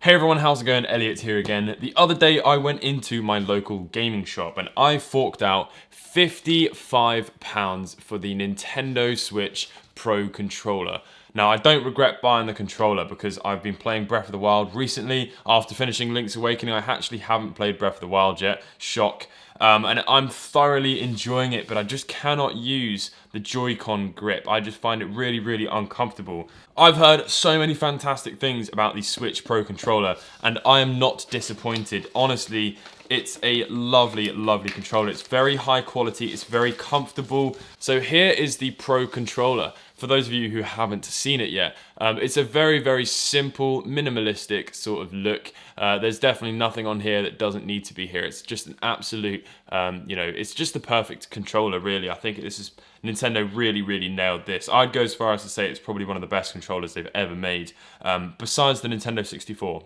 Hey everyone, how's it going? Elliot here again. The other day I went into my local gaming shop and I forked out £55 for the Nintendo Switch Pro controller. Now I don't regret buying the controller because I've been playing Breath of the Wild recently. After finishing Link's Awakening, I actually haven't played Breath of the Wild yet. Shock. And I'm thoroughly enjoying it, but I just cannot use the Joy-Con grip. I just find it really, really uncomfortable. I've heard so many fantastic things about the Switch Pro controller, and I am not disappointed. Honestly, it's a lovely, lovely controller. It's very high quality, it's very comfortable. So here is the Pro controller. For those of you who haven't seen it yet, it's a very, very simple, minimalistic sort of look. There's definitely nothing on here that doesn't need to be here. It's just an absolute, it's just the perfect controller, really. I think Nintendo really, really nailed this. I'd go as far as to say it's probably one of the best controllers they've ever made, besides the Nintendo 64.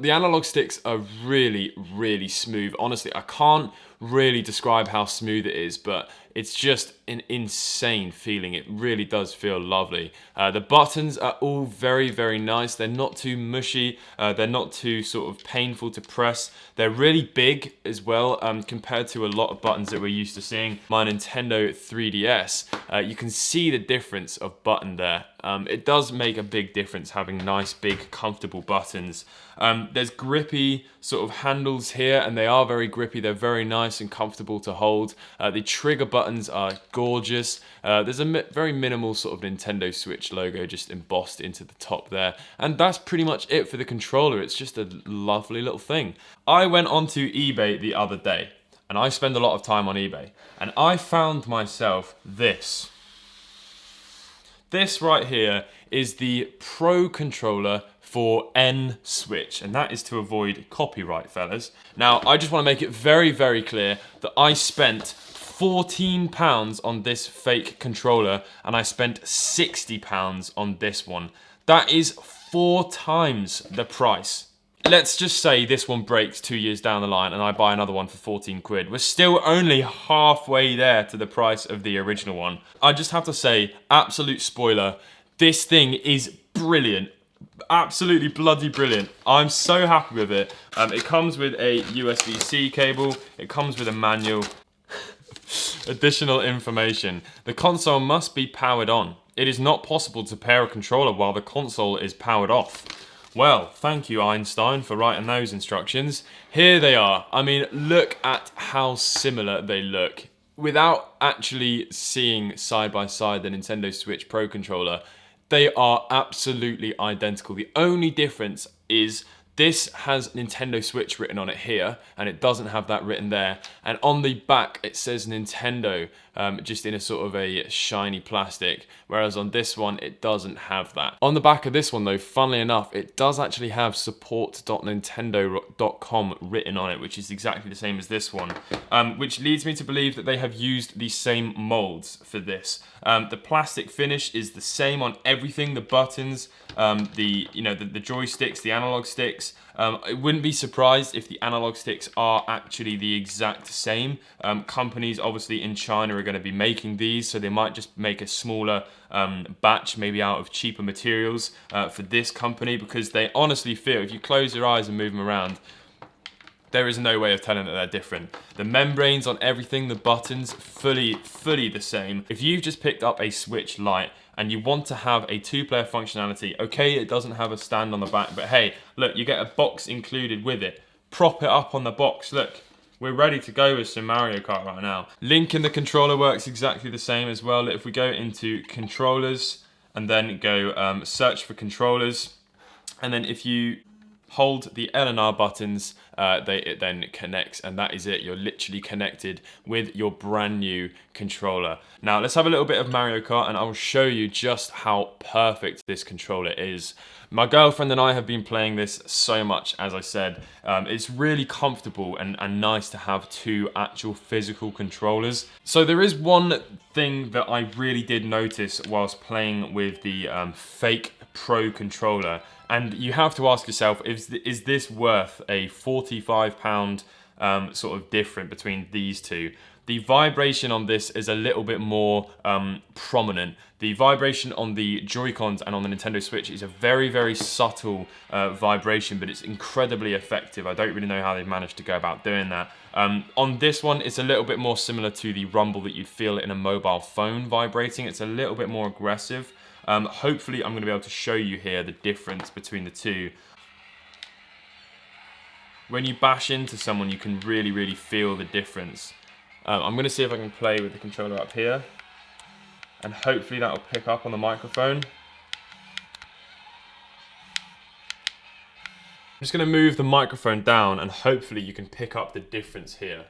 The analog sticks are really, really smooth. Honestly, I can't really describe how smooth it is, but it's just an insane feeling. It really does feel lovely. The buttons are all very, very nice. They're not too mushy. They're not too sort of painful to press. They're really big as well, compared to a lot of buttons that we're used to seeing. My Nintendo 3DS, you can see the difference of button there. It does make a big difference having nice, big, comfortable buttons. There's grippy sort of handles here, and they are very grippy. They're very nice and comfortable to hold. The trigger buttons are gorgeous. There's a very minimal sort of Nintendo Switch logo just embossed into the top there. And that's pretty much it for the controller. It's just a lovely little thing. I went onto eBay the other day, and I spend a lot of time on eBay, and I found myself this. This right here is the Pro controller for N-Switch, and that is to avoid copyright, fellas. Now, I just want to make it very, very clear that I spent £14 on this fake controller, and I spent £60 on this one. That is 4 times the price. Let's just say this one breaks 2 years down the line and I buy another one for 14 quid. We're still only halfway there to the price of the original one. I just have to say, absolute spoiler, this thing is brilliant. Absolutely bloody brilliant. I'm so happy with it. It comes with a USB-C cable. It comes with a manual. Additional information. The console must be powered on. It is not possible to pair a controller while the console is powered off. Well, thank you, Einstein, for writing those instructions. Here they are. I mean, look at how similar they look. Without actually seeing side by side the Nintendo Switch Pro controller, they are absolutely identical. The only difference is this has Nintendo Switch written on it here, and it doesn't have that written there. And on the back, it says Nintendo, just in a sort of a shiny plastic, whereas on this one, it doesn't have that. On the back of this one, though, funnily enough, it does actually have support.nintendo.com written on it, which is exactly the same as this one, which leads me to believe that they have used the same molds for this. The plastic finish is the same on everything, the buttons, the joysticks, the analog sticks. I wouldn't be surprised if the analog sticks are actually the exact same. Companies obviously in China are going to be making these, so they might just make a smaller batch, maybe out of cheaper materials for this company, because they honestly feel, if you close your eyes and move them around, there is no way of telling that they're different. The membranes on everything, the buttons, fully the same. If you've just picked up a Switch Lite and you want to have a 2-player functionality, okay, it doesn't have a stand on the back, but hey, look, you get a box included with it. Prop it up on the box, look. We're ready to go with some Mario Kart right now. Link in the controller works exactly the same as well. If we go into controllers and then go search for controllers, and then if you hold the L and R buttons, it then connects, and that is it. You're literally connected with your brand new controller. Now let's have a little bit of Mario Kart and I'll show you just how perfect this controller is. My girlfriend and I have been playing this so much, as I said. It's really comfortable and nice to have 2 actual physical controllers. So there is one thing that I really did notice whilst playing with the fake Pro controller, and you have to ask yourself, is this worth a £45 sort of difference between these two? the vibration on this is a little bit more prominent. The vibration on the Joy-Cons and on the Nintendo Switch is a very, very subtle vibration, but it's incredibly effective. I don't really know how they've managed to go about doing that. On this one, it's a little bit more similar to the rumble that you'd feel in a mobile phone vibrating. It's a little bit more aggressive. Hopefully, I'm going to be able to show you here the difference between the two. When you bash into someone, you can really, really feel the difference. I'm going to see if I can play with the controller up here, and hopefully that'll pick up on the microphone. I'm just going to move the microphone down, and hopefully you can pick up the difference here.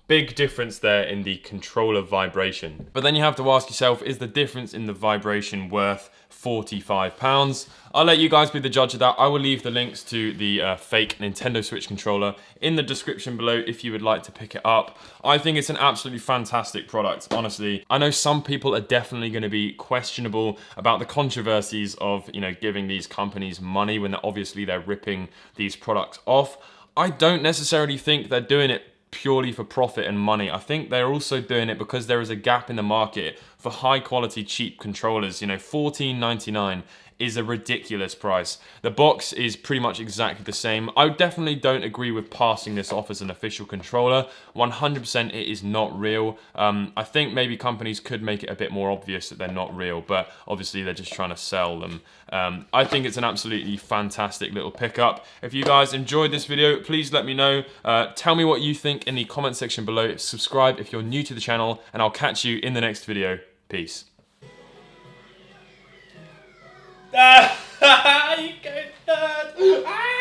Big difference there in the controller vibration. But then you have to ask yourself, is the difference in the vibration worth £45? I'll let you guys be the judge of that. I will leave the links to the fake Nintendo Switch controller in the description below if you would like to pick it up. I think it's an absolutely fantastic product, honestly. I know some people are definitely going to be questionable about the controversies of, you know, giving these companies money when obviously they're ripping these products off. I don't necessarily think they're doing it purely for profit and money. I think they're also doing it because there is a gap in the market for high quality cheap controllers. You know, $14.99 is a ridiculous price. The box is pretty much exactly the same. I definitely don't agree with passing this off as an official controller. 100% it is not real. I think maybe companies could make it a bit more obvious that they're not real, but obviously they're just trying to sell them. I think it's an absolutely fantastic little pickup. If you guys enjoyed this video, please let me know. Tell me what you think in the comment section below. Subscribe if you're new to the channel, and I'll catch you in the next video. Peace. You go, Dad.